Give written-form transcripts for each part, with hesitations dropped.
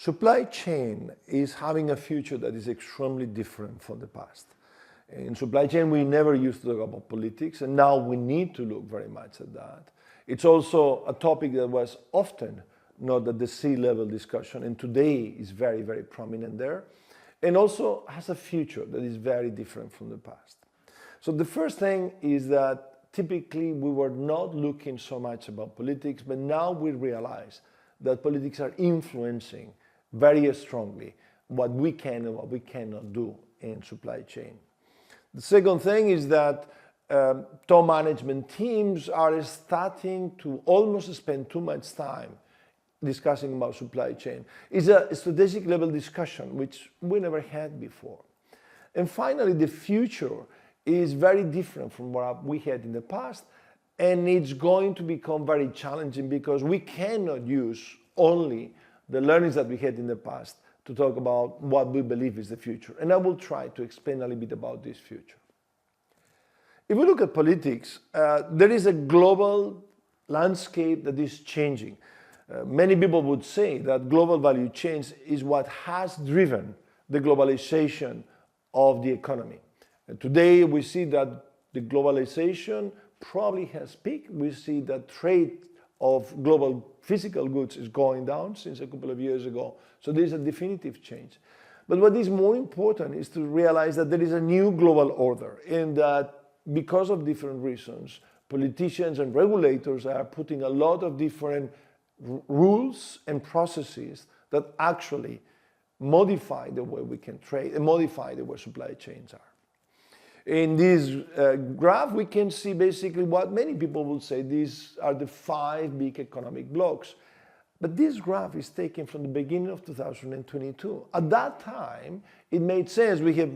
Supply chain is having a future that is extremely different from the past. In supply chain, we never used to talk about politics, and now we need to look very much at that. It's also a topic that was often not at the C-level discussion, and today is very, very prominent there, and also has a future that is very different from the past. So the first thing is that typically we were not looking so much about politics, but now we realize that politics are influencing very strongly what we can and what we cannot do in supply chain. The second thing is that top management teams are starting to almost spend too much time discussing about supply chain. It's a strategic level discussion which we never had before. And finally, the future is very different from what we had in the past, and it's going to become very challenging because we cannot use only the learnings that we had in the past to talk about what we believe is the future. And I will try to explain a little bit about this future. If we look at politics, there is a global landscape that is changing. Many people would say that global value chains is what has driven the globalization of the economy. And today we see that the globalization probably has peaked. We see that trade of global physical goods is going down since a couple of years ago. So there is a definitive change. But what is more important is to realize that there is a new global order, and that because of different reasons, politicians and regulators are putting a lot of different rules and processes that actually modify the way we can trade and modify the way supply chains are. In this graph, we can see basically what many people will say these are the 5 big economic blocks. But this graph is taken from the beginning of 2022. At that time, it made sense. We have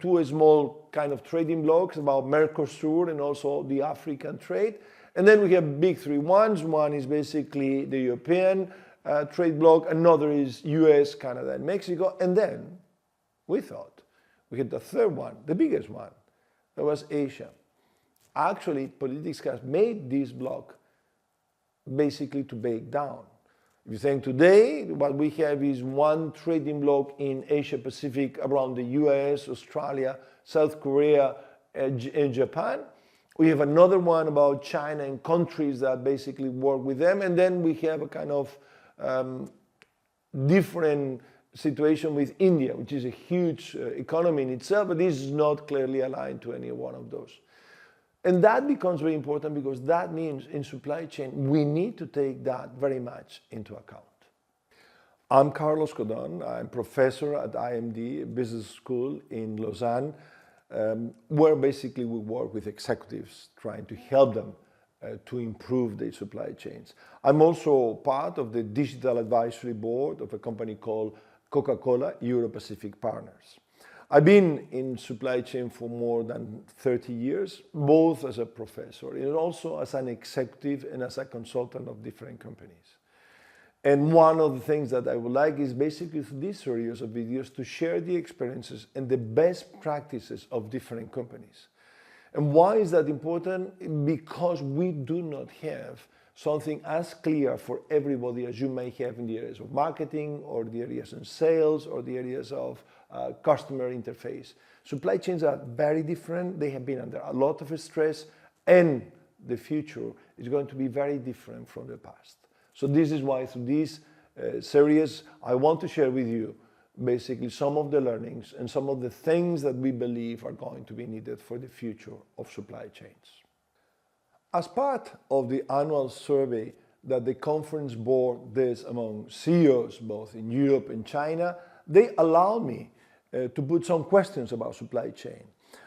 two small kind of trading blocks about Mercosur and also the African trade. And then we have big 3 ones. One is basically the European trade bloc. Another is US, Canada, and Mexico. And then we thought we had the third one, the biggest one, that was Asia. Actually, politics has made this bloc basically to break down. If you think today, what we have is one trading bloc in Asia Pacific around the US, Australia, South Korea, and Japan. We have another one about China and countries that basically work with them. And then we have a kind of different situation with India, which is a huge economy in itself, but this is not clearly aligned to any one of those. And that becomes very important because that means in supply chain, we need to take that very much into account. I'm Carlos Codon. I'm professor at IMD Business School in Lausanne, where basically we work with executives trying to help them to improve their supply chains. I'm also part of the digital advisory board of a company called Coca-Cola Euro-Pacific Partners. I've been in supply chain for more than 30 years, both as a professor and also as an executive and as a consultant of different companies. And one of the things that I would like is basically through this series of videos to share the experiences and the best practices of different companies. And why is that important? Because we do not have something as clear for everybody as you may have in the areas of marketing or the areas in sales or the areas of customer interface. Supply chains are very different. They have been under a lot of stress, and the future is going to be very different from the past. So this is why through this series, I want to share with you basically some of the learnings and some of the things that we believe are going to be needed for the future of supply chains. As part of the annual survey that the conference board does among CEOs, both in Europe and China, they allowed me to put some questions about supply chain.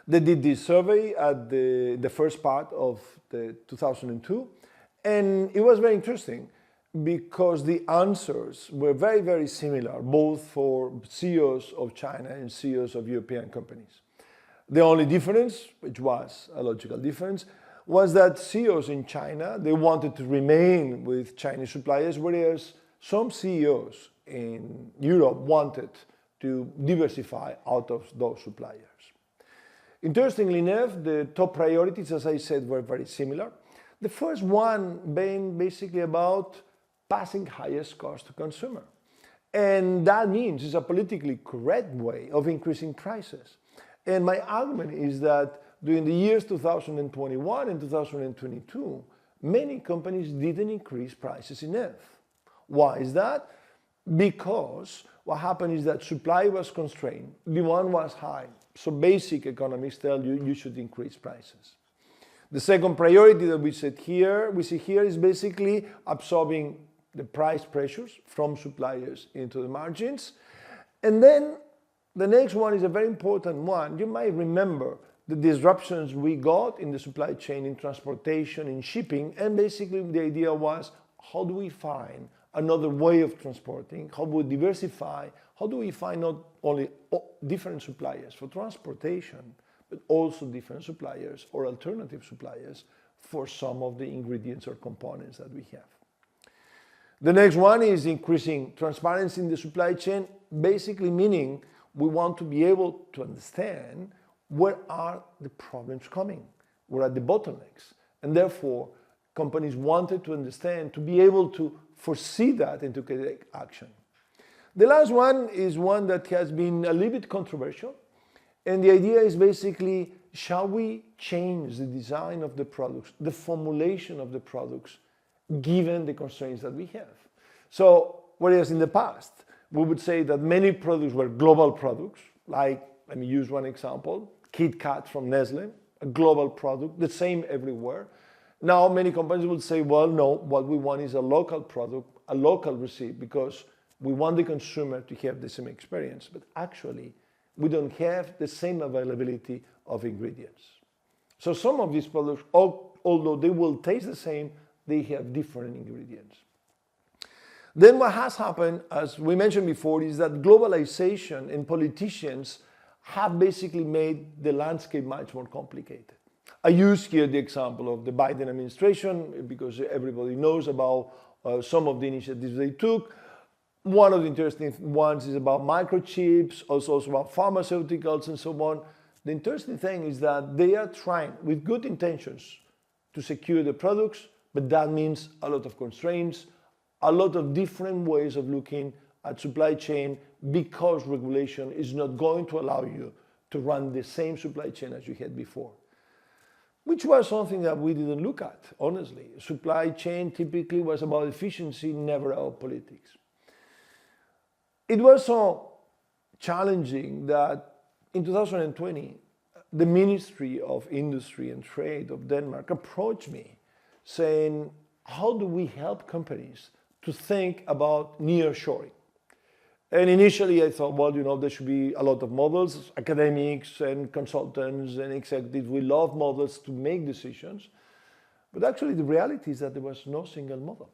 They did this survey at the first part of the 2002, and it was very interesting because the answers were very, very similar, both for CEOs of China and CEOs of European companies. The only difference, which was a logical difference, was that CEOs in China, they wanted to remain with Chinese suppliers, whereas some CEOs in Europe wanted to diversify out of those suppliers. Interestingly enough, the top priorities, as I said, were very similar. The first one being basically about passing highest cost to consumer. And that means it's a politically correct way of increasing prices. And my argument is that during the years 2021 and 2022, many companies didn't increase prices enough. Why is that? Because what happened is that supply was constrained, demand was high. So basic economics tell you you should increase prices. The second priority that we see here is basically absorbing the price pressures from suppliers into the margins. And then the next one is a very important one. You might remember the disruptions we got in the supply chain, in transportation, in shipping, and basically the idea was, how do we find another way of transporting? How do we diversify? How do we find not only different suppliers for transportation, but also different suppliers or alternative suppliers for some of the ingredients or components that we have? The next one is increasing transparency in the supply chain, basically meaning we want to be able to understand where are the problems coming, where are the bottlenecks, and therefore companies wanted to understand, to be able to foresee that and to take action. The last one is one that has been a little bit controversial, and the idea is basically, shall we change the design of the products, the formulation of the products, given the constraints that we have? So, whereas in the past, we would say that many products were global products, like, let me use one example, Kit Kat from Nestle, a global product, the same everywhere. Now, many companies would say, well, no, what we want is a local product, a local receipt, because we want the consumer to have the same experience. But actually, we don't have the same availability of ingredients. So some of these products, although they will taste the same, they have different ingredients. Then what has happened, as we mentioned before, is that globalization and politicians have basically made the landscape much more complicated. I use here the example of the Biden administration because everybody knows about some of the initiatives they took. One of the interesting ones is about microchips, also about pharmaceuticals and so on. The interesting thing is that they are trying, with good intentions, to secure the products, but that means a lot of constraints, a lot of different ways of looking at supply chain, because regulation is not going to allow you to run the same supply chain as you had before, which was something that we didn't look at, honestly. Supply chain typically was about efficiency, never about politics. It was so challenging that in 2020, the Ministry of Industry and Trade of Denmark approached me saying, how do we help companies to think about nearshoring? And initially I thought, well, there should be a lot of models. Academics and consultants and executives, we love models to make decisions. But actually the reality is that there was no single model.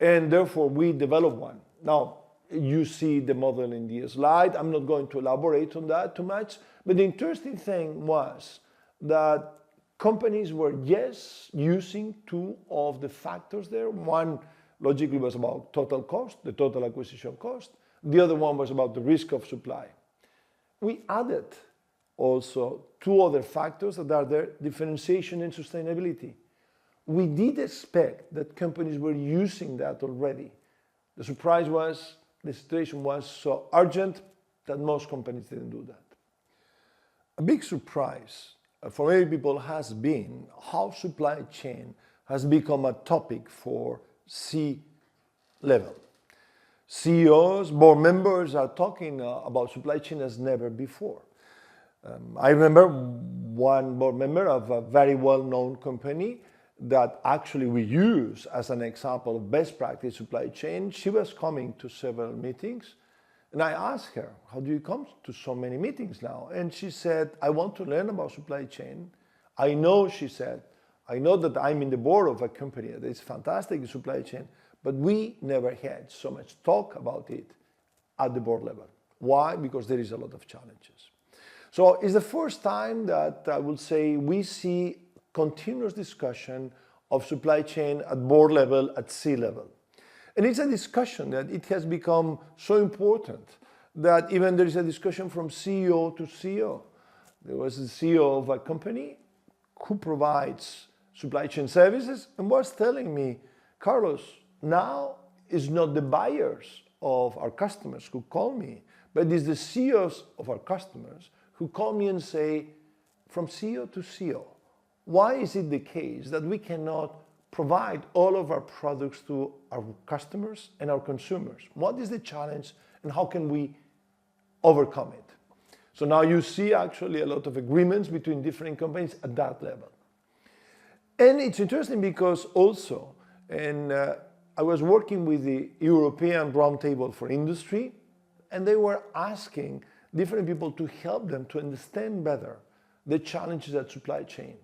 And therefore we developed one. Now, you see the model in the slide. I'm not going to elaborate on that too much. But the interesting thing was that companies were, yes, using two of the factors there. One logically was about total cost, the total acquisition cost. The other one was about the risk of supply. We added also two other factors that are there, differentiation and sustainability. We did expect that companies were using that already. The surprise was the situation was so urgent that most companies didn't do that. A big surprise for many people has been how supply chain has become a topic for C-level. CEOs, board members are talking about supply chain as never before. I remember one board member of a very well-known company that actually we use as an example of best practice supply chain. She was coming to several meetings, and I asked her, how do you come to so many meetings now? And she said, I want to learn about supply chain. I know, she said, I know that I'm in the board of a company that is fantastic in supply chain, but we never had so much talk about it at the board level. Why? Because there is a lot of challenges. So it's the first time that I would say we see continuous discussion of supply chain at board level, at C-level. And it's a discussion that it has become so important that even there is a discussion from CEO to CEO. There was a CEO of a company who provides supply chain services and was telling me, Carlos, now it's not the buyers of our customers who call me, but it's the CEOs of our customers who call me and say, from CEO to CEO, why is it the case that we cannot provide all of our products to our customers and our consumers? What is the challenge and how can we overcome it? So now you see actually a lot of agreements between different companies at that level. And it's interesting because also, I was working with the European Roundtable for Industry, and they were asking different people to help them to understand better the challenges at supply chain.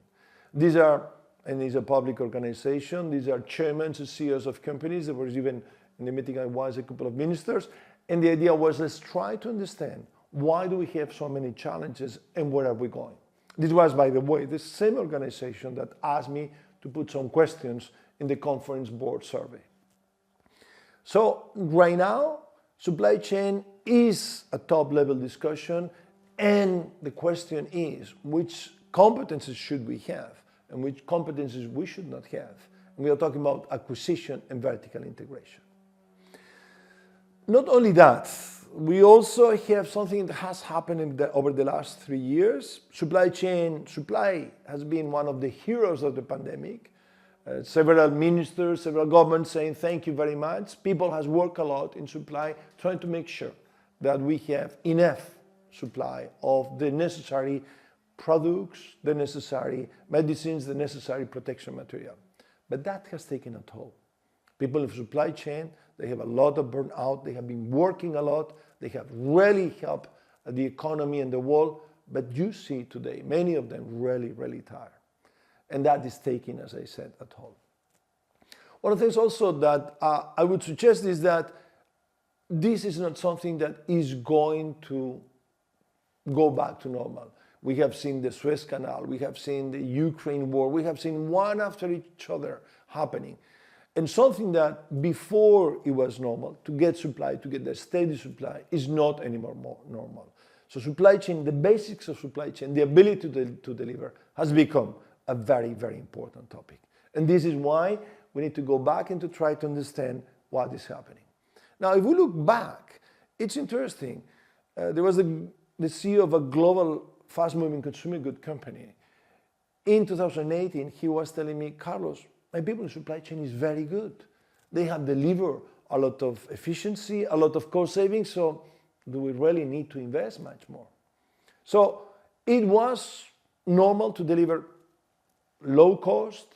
These are, and it's a public organization, these are chairmen and CEOs of companies. There was even, in the meeting I was, a couple of ministers, and the idea was, let's try to understand why do we have so many challenges and where are we going? This was, by the way, the same organization that asked me to put some questions in the conference board survey. So right now, supply chain is a top-level discussion, and the question is, which competences should we have and which competences we should not have? And we are talking about acquisition and vertical integration. Not only that, we also have something that has happened over the last 3 years. Supply has been one of the heroes of the pandemic. Several ministers, several governments saying thank you very much. People has worked a lot in supply, trying to make sure that we have enough supply of the necessary products, the necessary medicines, the necessary protection material. But that has taken a toll. People in supply chain, they have a lot of burnout, they have been working a lot, they have really helped the economy and the world, but you see today, many of them really, really tired. And that is taking, as I said, a toll. One of the things also that I would suggest is that this is not something that is going to go back to normal. We have seen the Suez Canal, we have seen the Ukraine war, we have seen one after each other happening. And something that before it was normal, to get supply, to get the steady supply, is not anymore normal. So supply chain, the basics of supply chain, the ability to deliver has become a very, very important topic. And this is why we need to go back and to try to understand what is happening. Now, if we look back, it's interesting. There was the CEO of a global fast-moving consumer good company. In 2018, he was telling me, Carlos, my people in supply chain is very good. They have delivered a lot of efficiency, a lot of cost savings, so do we really need to invest much more? So it was normal to deliver low cost,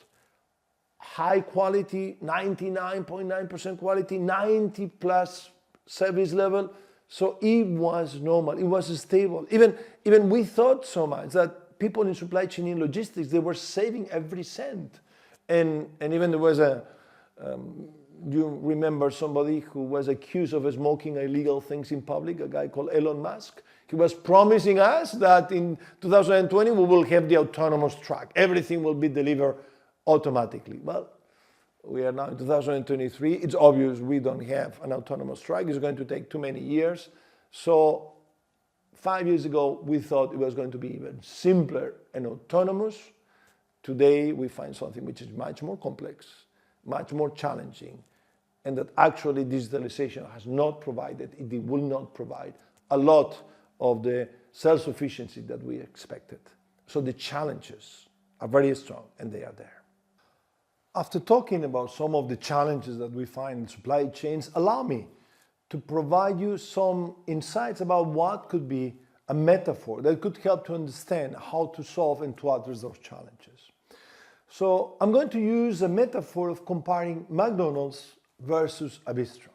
high quality, 99.9% quality, 90 plus service level. So it was normal, it was stable. Even we thought so much that people in supply chain in logistics, they were saving every cent. And even there was you remember somebody who was accused of smoking illegal things in public, a guy called Elon Musk. He was promising us that in 2020 we will have the autonomous truck. Everything will be delivered automatically. Well, we are now in 2023. It's obvious we don't have an autonomous truck. It's going to take too many years. So 5 years ago, we thought it was going to be even simpler and autonomous. Today, we find something which is much more complex, much more challenging, and that actually digitalization has not provided, it will not provide a lot of the self-sufficiency that we expected. So the challenges are very strong, and they are there. After talking about some of the challenges that we find in supply chains, allow me to provide you some insights about what could be a metaphor that could help to understand how to solve and to address those challenges. So I'm going to use a metaphor of comparing McDonald's versus a bistro.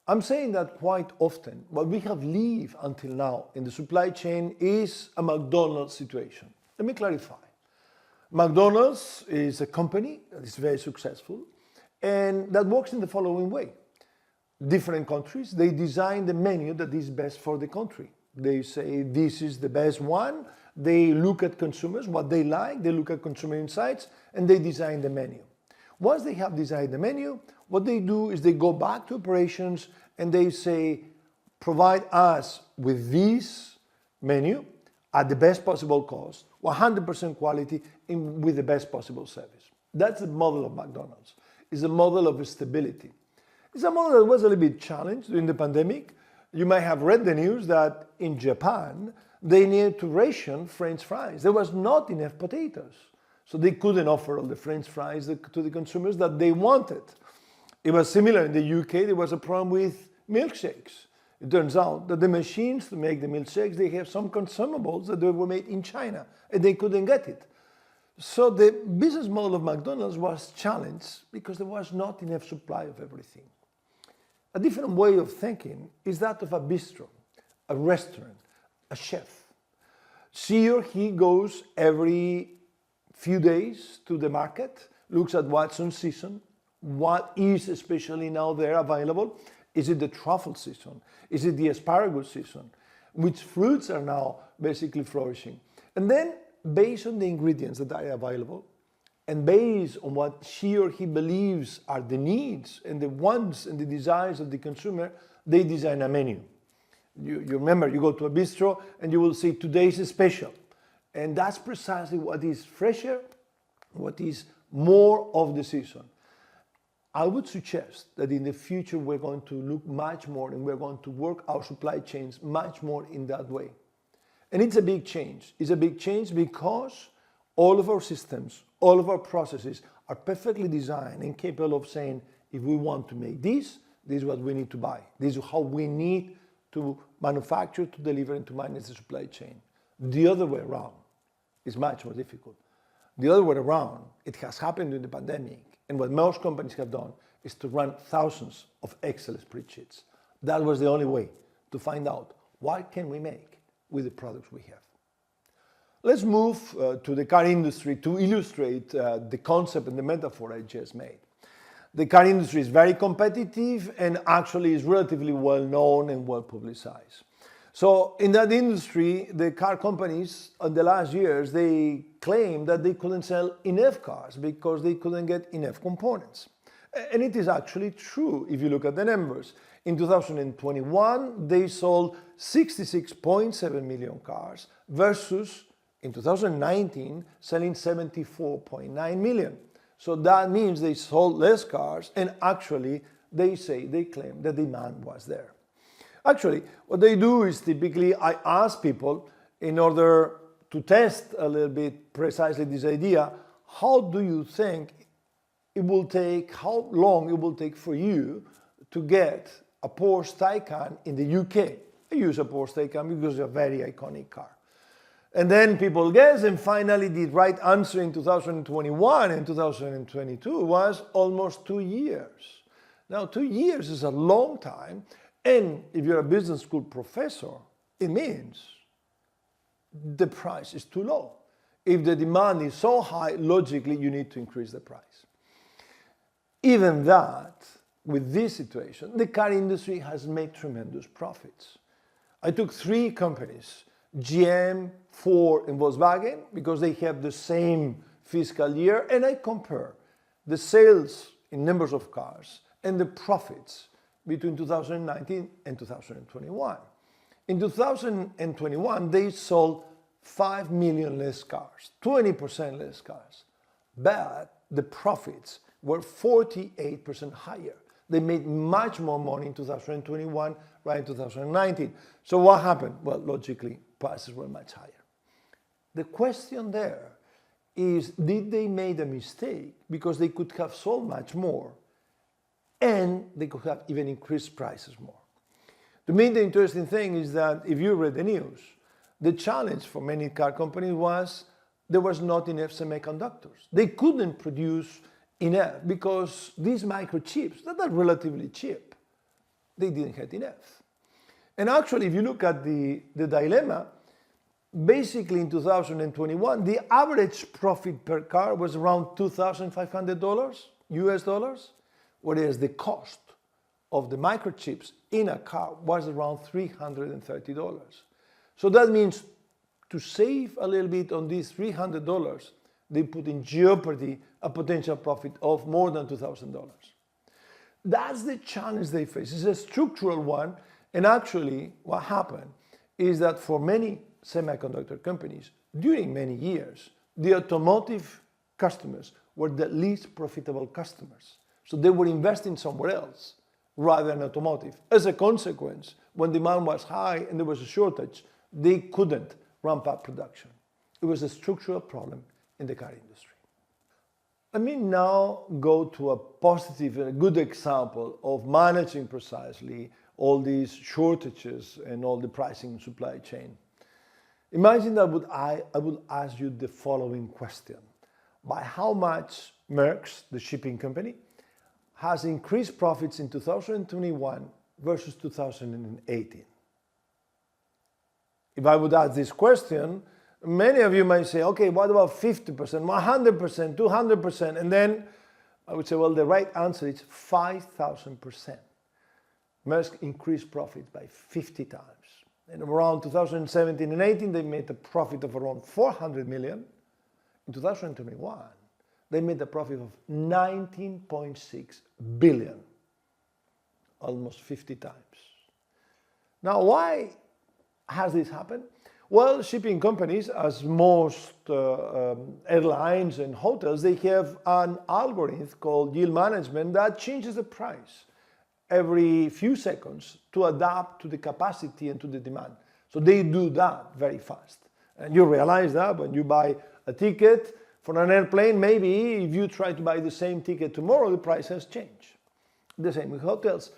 I'm saying that quite often. What we have lived until now in the supply chain is a McDonald's situation. Let me clarify. McDonald's is a company that is very successful and that works in the following way. Different countries, they design the menu that is best for the country. They say this is the best one. They look at consumers, what they like, they look at consumer insights, and they design the menu. Once they have designed the menu, what they do is they go back to operations and they say, provide us with this menu at the best possible cost, 100% quality, and with the best possible service. That's the model of McDonald's. It's a model of stability. It's a model that was a little bit challenged during the pandemic. You might have read the news that in Japan, they needed to ration French fries. There was not enough potatoes. So they couldn't offer all the French fries to the consumers that they wanted. It was similar in the UK. There was a problem with milkshakes. It turns out that the machines to make the milkshakes, they have some consumables that they were made in China, and they couldn't get it. So the business model of McDonald's was challenged because there was not enough supply of everything. A different way of thinking is that of a bistro, a restaurant, a chef. He goes every few days to the market, looks at what's on season, what is especially now there available. Is it the truffle season? Is it the asparagus season? Which fruits are now basically flourishing? And then, based on the ingredients that are available, and based on what she or he believes are the needs and the wants and the desires of the consumer, they design a menu. You remember, you go to a bistro and you will say, today's special. And that's precisely what is fresher, what is more of the season. I would suggest that in the future we're going to look much more and we're going to work our supply chains much more in that way. And it's a big change. It's a big change because all of our systems, all of our processes are perfectly designed and capable of saying, if we want to make this is what we need to buy. This is how we need to manufacture, to deliver, and to manage the supply chain. The other way around is much more difficult. The other way around, it has happened in the pandemic, and what most companies have done is to run thousands of Excel spreadsheets. That was the only way to find out what can we make with the products we have. Let's move to the car industry to illustrate the concept and the metaphor I just made. The car industry is very competitive and actually is relatively well known and well publicized. So in that industry, the car companies in the last years, they claimed that they couldn't sell enough cars because they couldn't get enough components. And it is actually true if you look at the numbers. In 2021, they sold 66.7 million cars versus in 2019 selling 74.9 million. So that means they sold less cars, and actually they claim the demand was there. Actually, what they do is typically I ask people in order to test a little bit precisely this idea, how do you think how long it will take for you to get a Porsche Taycan in the UK? I use a Porsche Taycan because it's a very iconic car. And then people guess, and finally the right answer in 2021 and 2022 was almost 2 years. Now 2 years is a long time, and if you're a business school professor, it means the price is too low. If the demand is so high, logically you need to increase the price. Even that, with this situation, the car industry has made tremendous profits. I took 3 companies, GM, Ford, and Volkswagen, because they have the same fiscal year, and I compare the sales in numbers of cars and the profits between 2019 and 2021. In 2021, they sold 5 million less cars, 20% less cars, but the profits were 48% higher. They made much more money in 2021 than in 2019. So what happened? Well, logically, prices were much higher. The question there is, did they make a mistake because they could have sold much more and they could have even increased prices more? To me, the interesting thing is that if you read the news, the challenge for many car companies was there was not enough semiconductors. They couldn't produce enough because these microchips that are relatively cheap, they didn't have enough. And actually, if you look at the dilemma, basically in 2021, the average profit per car was around $2,500 US dollars, whereas the cost of the microchips in a car was around $330. So that means to save a little bit on these $300, they put in jeopardy a potential profit of more than $2,000. That's the challenge they face. It's a structural one, and actually what happened is that for many semiconductor companies, during many years, the automotive customers were the least profitable customers. So they were investing somewhere else, rather than automotive. As a consequence, when demand was high and there was a shortage, they couldn't ramp up production. It was a structural problem in the car industry. Let me now go to a positive and a good example of managing precisely all these shortages and all the pricing and supply chain. Imagine that I would ask you the following question. By how much Maersk, the shipping company, has increased profits in 2021 versus 2018? If I would ask this question, many of you might say, okay, what about 50%, 100%, 200%? And then I would say, well, the right answer is 5,000%. Maersk increased profit by 50 times. And around 2017 and 18, they made a profit of around 400 million. In 2021, they made a profit of 19.6 billion, almost 50 times. Now, why has this happened? Well, shipping companies, as most airlines and hotels, they have an algorithm called yield management that changes the price every few seconds to adapt to the capacity and to the demand. So they do that very fast. And you realize that when you buy a ticket for an airplane, maybe if you try to buy the same ticket tomorrow, the price has changed. The same with hotels.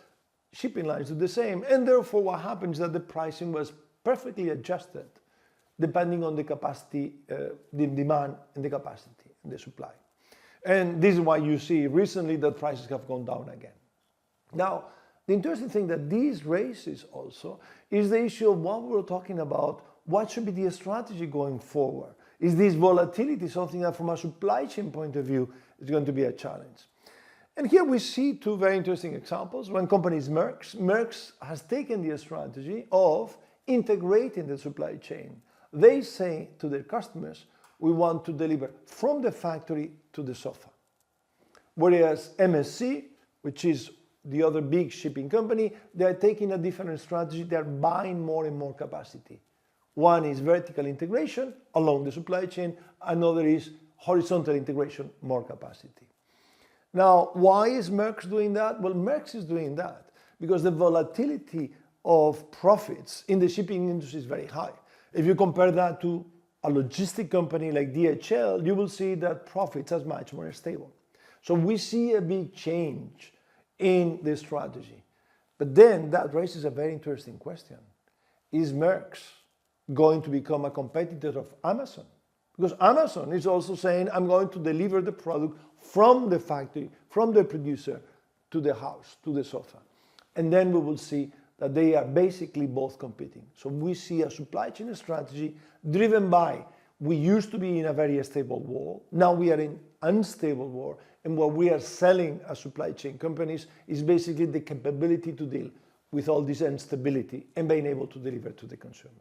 Shipping lines do the same. And therefore what happens is that the pricing was perfectly adjusted depending on the capacity, the demand and the capacity and the supply. And this is why you see recently that prices have gone down again. Now, the interesting thing that this raises also is the issue of what we're talking about. What should be the strategy going forward? Is this volatility something that from a supply chain point of view is going to be a challenge? And here we see two very interesting examples. One company is Maersk has taken the strategy of integrating the supply chain. They say to their customers, we want to deliver from the factory to the sofa. Whereas MSC, which is the other big shipping company, they are taking a different strategy. They are buying more and more capacity. One is vertical integration along the supply chain. Another is horizontal integration, more capacity. Now, why is Maersk doing that? Well, Maersk is doing that because the volatility of profits in the shipping industry is very high. If you compare that to a logistic company like DHL, you will see that profits are much more stable. So we see a big change in the strategy. But then that raises a very interesting question. Is Maersk going to become a competitor of Amazon? Because Amazon is also saying, I'm going to deliver the product from the factory, from the producer, to the house, to the sofa. And then we will see that they are basically both competing. So we see a supply chain strategy driven by, we used to be in a very stable world, now we are in unstable world, and what we are selling as supply chain companies is basically the capability to deal with all this instability and being able to deliver to the consumer.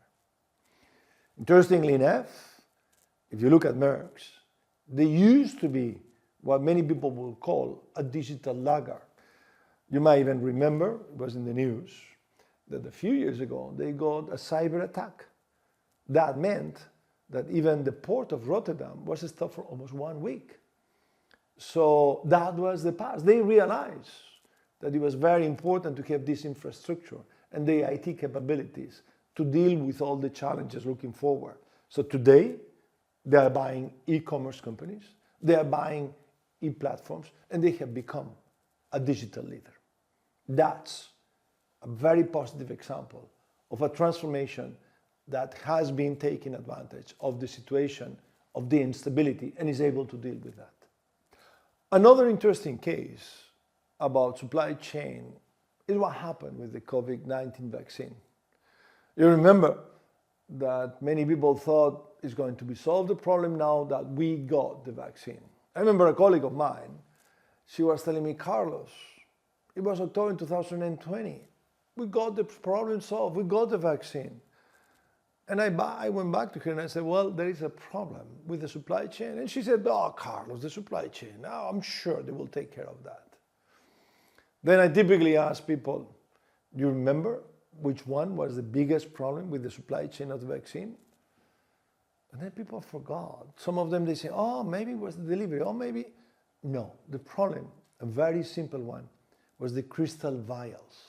Interestingly enough, if you look at Maersk, they used to be what many people will call a digital laggard. You might even remember, it was in the news, that a few years ago they got a cyber attack. That meant that even the port of Rotterdam was stopped for almost 1 week. So that was the past. They realized that it was very important to have this infrastructure and the IT capabilities to deal with all the challenges looking forward. So today, they are buying e-commerce companies, they are buying e-platforms, and they have become a digital leader. That's a very positive example of a transformation that has been taking advantage of the situation of the instability and is able to deal with that. Another interesting case about supply chain is what happened with the COVID-19 vaccine. You remember that many people thought it's going to be solved the problem now that we got the vaccine. I remember a colleague of mine, she was telling me, Carlos, it was October 2020. We got the problem solved, we got the vaccine. And I went back to her and I said, well, there is a problem with the supply chain. And she said, oh, Carlos, the supply chain, now I'm sure they will take care of that. Then I typically ask people, do you remember which one was the biggest problem with the supply chain of the vaccine? And then people forgot. Some of them, they say, oh, maybe it was the delivery, or maybe. No, the problem, a very simple one, was the crystal vials.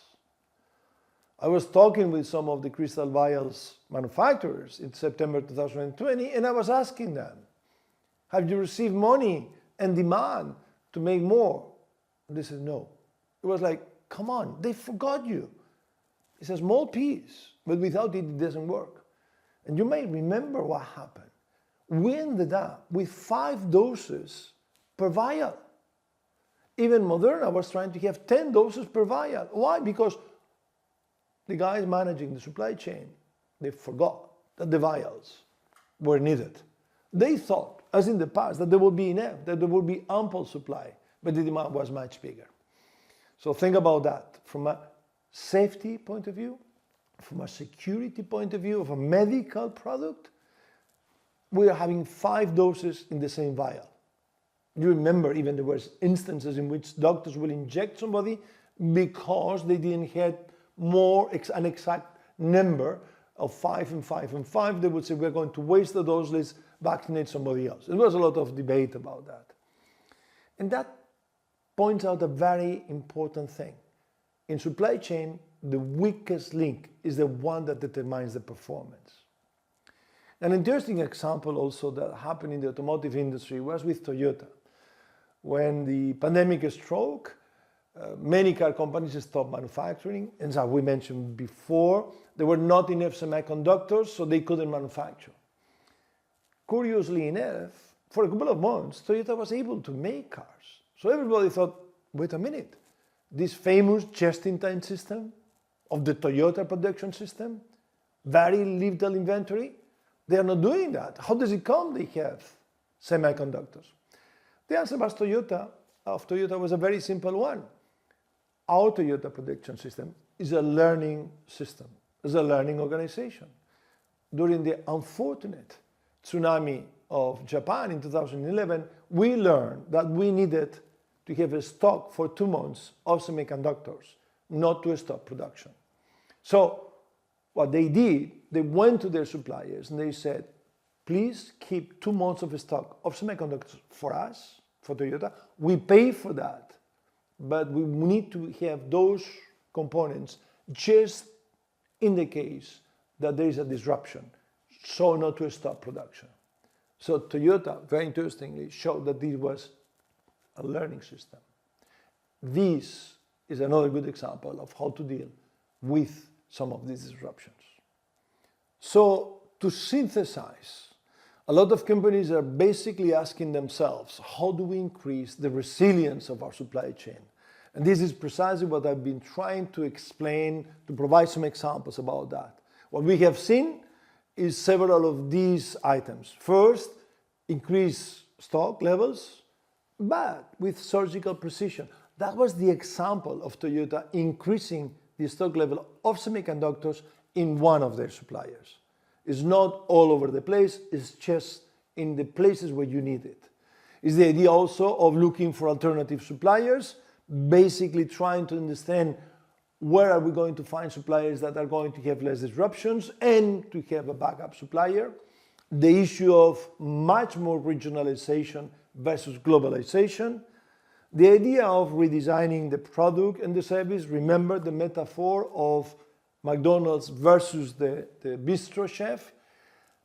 I was talking with some of the crystal vials manufacturers in September 2020, and I was asking them, have you received money and demand to make more? And they said no. It was like, come on, they forgot you. It's a small piece, but without it, it doesn't work. And you may remember what happened. We ended up with 5 doses per vial. Even Moderna was trying to have 10 doses per vial. Why? Because the guys managing the supply chain, they forgot that the vials were needed. They thought, as in the past, that there would be enough, that there would be ample supply, but the demand was much bigger. So think about that from a safety point of view, from a security point of view of a medical product. We are having 5 doses in the same vial. You remember even there were instances in which doctors will inject somebody because they didn't have an exact number of 5 and 5 and 5. They would say, we're going to waste the dose, let's vaccinate somebody else. There was a lot of debate about that. And that points out a very important thing. In supply chain, the weakest link is the one that determines the performance. An interesting example also that happened in the automotive industry was with Toyota. When the pandemic struck, many car companies stopped manufacturing, and as we mentioned before, there were not enough semiconductors, so they couldn't manufacture. Curiously enough, for a couple of months, Toyota was able to make cars. So everybody thought, wait a minute, this famous just-in-time system of the Toyota production system, very little inventory, they are not doing that. How does it come they have semiconductors? The answer of Toyota was a very simple one. Our Toyota production system is a learning system, is a learning organization. During the unfortunate tsunami of Japan in 2011, we learned that we needed to have a stock for 2 months of semiconductors, not to stop production. So what they did, they went to their suppliers and they said, please keep 2 months of stock of semiconductors for us, for Toyota. We pay for that, but we need to have those components just in the case that there is a disruption, so not to stop production. So Toyota, very interestingly, showed that this was a learning system. This is another good example of how to deal with some of these disruptions. So to synthesize, a lot of companies are basically asking themselves, how do we increase the resilience of our supply chain? And this is precisely what I've been trying to explain, to provide some examples about that. What we have seen is several of these items. First, increase stock levels, but with surgical precision. That was the example of Toyota increasing the stock level of semiconductors in one of their suppliers. It's not all over the place, it's just in the places where you need it. It's the idea also of looking for alternative suppliers, basically trying to understand where are we going to find suppliers that are going to have less disruptions and to have a backup supplier. The issue of much more regionalization versus globalization. The idea of redesigning the product and the service. Remember the metaphor of McDonald's versus the bistro chef.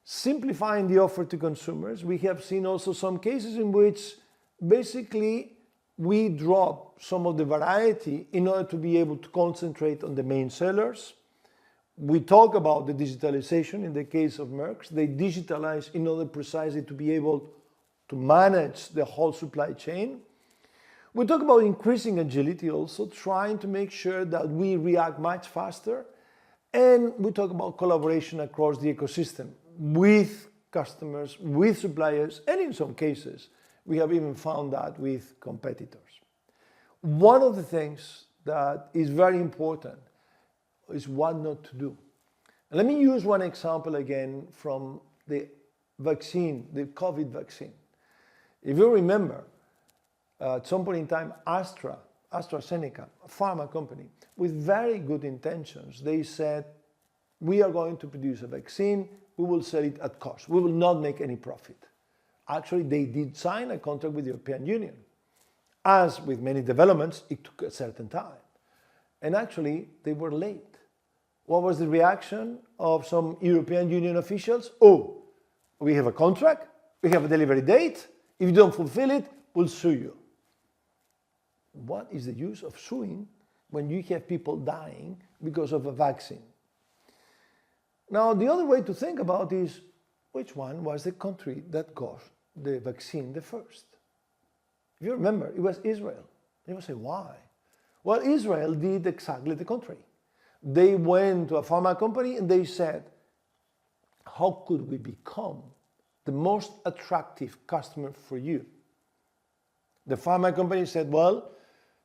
Simplifying the offer to consumers. We have seen also some cases in which basically we drop some of the variety in order to be able to concentrate on the main sellers. We talk about the digitalization in the case of Merck. They digitalize in order precisely to be able to manage the whole supply chain. We talk about increasing agility also, trying to make sure that we react much faster. And we talk about collaboration across the ecosystem with customers, with suppliers, and in some cases, we have even found that with competitors. One of the things that is very important is what not to do. And let me use one example again from the vaccine, the COVID vaccine. If you remember, at some point in time, AstraZeneca, a pharma company, with very good intentions, they said, we are going to produce a vaccine, we will sell it at cost, we will not make any profit. Actually, they did sign a contract with the European Union. As with many developments, it took a certain time. And actually, they were late. What was the reaction of some European Union officials? Oh, we have a contract, we have a delivery date. If you don't fulfill it, we'll sue you. What is the use of suing when you have people dying because of a vaccine? Now, the other way to think about is, which one was the country that got the vaccine the first? If you remember, it was Israel. You will say, why? Well, Israel did exactly the contrary. They went to a pharma company and they said, how could we become the most attractive customer for you? The pharma company said, well,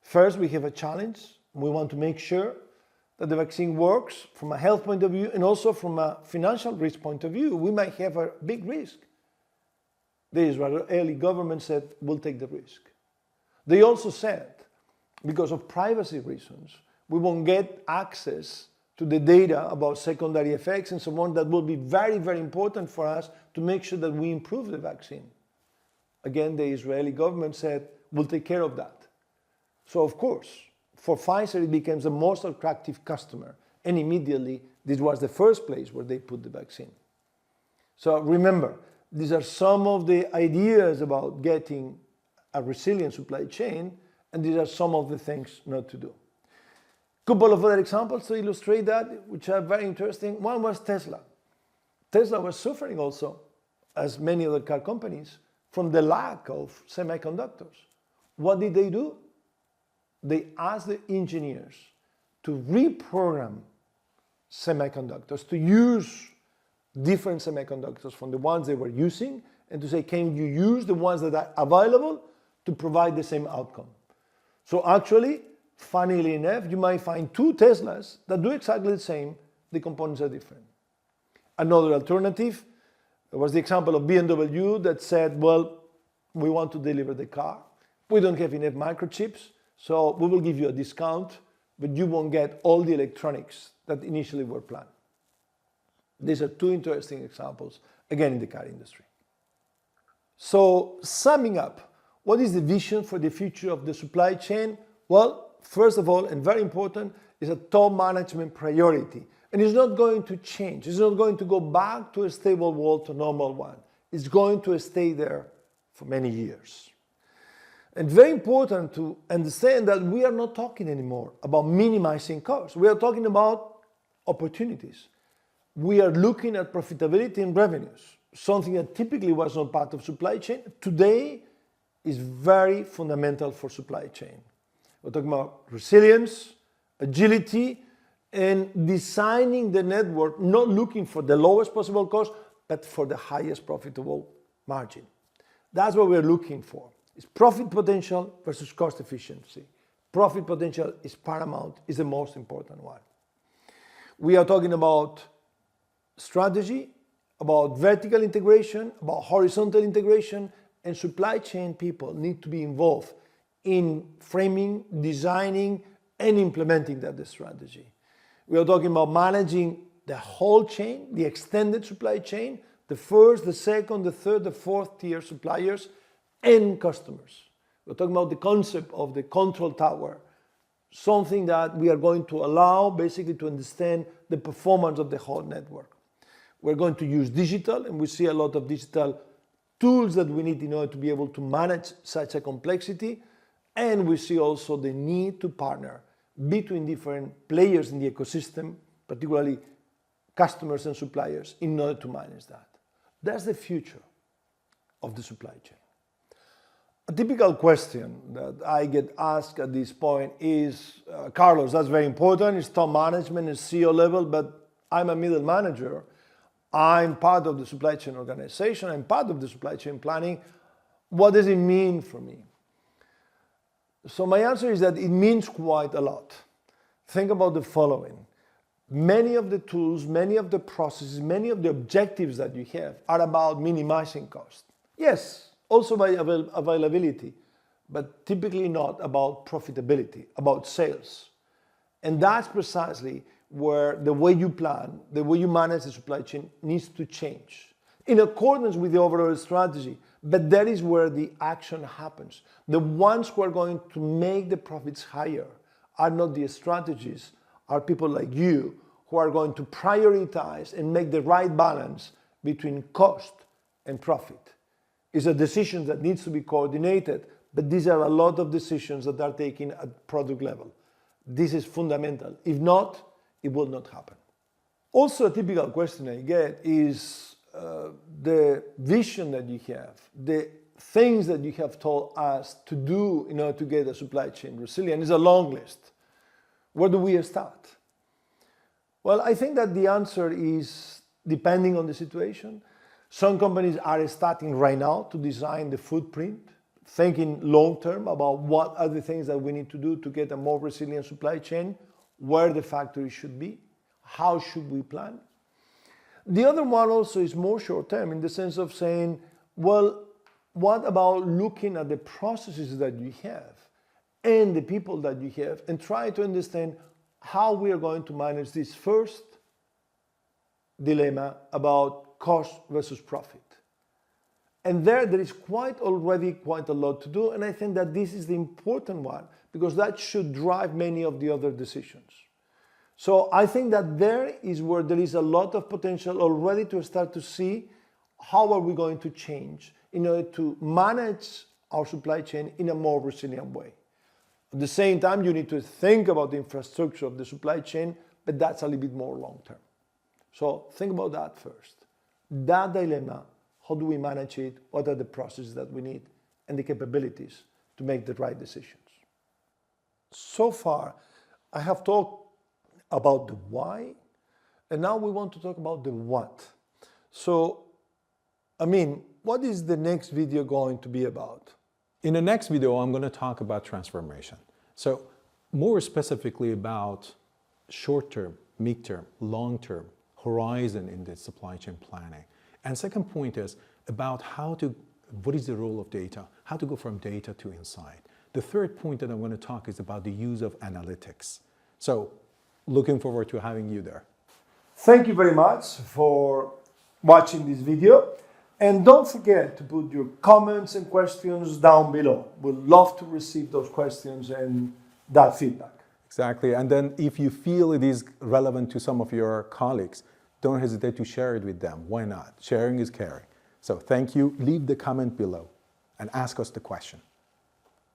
first we have a challenge. We want to make sure that the vaccine works from a health point of view and also from a financial risk point of view. We might have a big risk. The Israeli government said, we'll take the risk. They also said, because of privacy reasons, we won't get access to the data about secondary effects and so on that will be very, very important for us to make sure that we improve the vaccine. Again, the Israeli government said, we'll take care of that. So of course, for Pfizer, it becomes the most attractive customer. And immediately, this was the first place where they put the vaccine. So remember, these are some of the ideas about getting a resilient supply chain, and these are some of the things not to do. Couple of other examples to illustrate that, which are very interesting. One was Tesla. Tesla was suffering also, as many other car companies, from the lack of semiconductors. What did they do? They asked the engineers to reprogram semiconductors, to use different semiconductors from the ones they were using, and to say, can you use the ones that are available to provide the same outcome? So actually, funnily enough, you might find two Teslas that do exactly the same, the components are different. Another alternative was the example of BMW that said, well, we want to deliver the car. We don't have enough microchips, so we will give you a discount, but you won't get all the electronics that initially were planned. These are two interesting examples, again, in the car industry. So summing up, what is the vision for the future of the supply chain? Well, first of all, and very important, is a top management priority. And it's not going to change. It's not going to go back to a stable world, to a normal one. It's going to stay there for many years. And very important to understand that we are not talking anymore about minimizing costs. We are talking about opportunities. We are looking at profitability and revenues, something that typically was not part of supply chain. Today is very fundamental for supply chain. We're talking about resilience, agility, and designing the network, not looking for the lowest possible cost, but for the highest profitable margin. That's what we're looking for. It's profit potential versus cost efficiency. Profit potential is paramount, is the most important one. We are talking about strategy, about vertical integration, about horizontal integration, and supply chain people need to be involved in framing, designing, and implementing that strategy. We are talking about managing the whole chain, the extended supply chain, the first, the second, the third, the fourth tier suppliers, and customers. We're talking about the concept of the control tower, something that we are going to allow basically to understand the performance of the whole network. We're going to use digital, and we see a lot of digital tools that we need in order to be able to manage such a complexity. And we see also the need to partner between different players in the ecosystem, particularly customers and suppliers, in order to manage that. That's the future of the supply chain. A typical question that I get asked at this point is, Carlos, that's very important, it's top management and CEO level, but I'm a middle manager. I'm part of the supply chain organization, I'm part of the supply chain planning. What does it mean for me? So my answer is that it means quite a lot. Think about the following. Many of the tools, many of the processes, many of the objectives that you have are about minimizing cost. Yes, also by availability, but typically not about profitability, about sales. And that's precisely where the way you plan, the way you manage the supply chain needs to change. in accordance with the overall strategy. But that is where the action happens. The ones who are going to make the profits higher are not the strategies, are people like you who are going to prioritize and make the right balance between cost and profit. It's a decision that needs to be coordinated, but these are a lot of decisions that are taken at product level. This is fundamental. If not, it will not happen. Also, a typical question I get is the vision that you have, the things that you have told us to do in order to get a supply chain resilient. Is a long list. Where do we start? Well, I think that the answer is depending on the situation. Some companies are starting right now to design the footprint, thinking long term about what are the things that we need to do to get a more resilient supply chain, where the factory should be, how should we plan. The other one also is more short term in the sense of saying, well, what about looking at the processes that you have and the people that you have and try to understand how we are going to manage this first dilemma about cost versus profit. And there is already quite a lot to do, and I think that this is the important one because that should drive many of the other decisions. So I think that there is where there is a lot of potential already to start to see how are we going to change in order to manage our supply chain in a more resilient way. At the same time, you need to think about the infrastructure of the supply chain, but that's a little bit more long term. So think about that first. That dilemma, how do we manage it? What are the processes that we need and the capabilities to make the right decisions? So far, I have talked about the why, and now we want to talk about the what. So, what is the next video going to be about? In the next video, I'm going to talk about transformation. So, more specifically about short-term, mid-term, long-term horizon in the supply chain planning. And second point is about what is the role of data, how to go from data to insight. The third point that I'm going to talk is about the use of analytics. So, looking forward to having you there. Thank you very much for watching this video. And don't forget to put your comments and questions down below. We'd love to receive those questions and that feedback. Exactly. And then if you feel it is relevant to some of your colleagues, don't hesitate to share it with them. Why not? Sharing is caring. So thank you. Leave the comment below and ask us the question.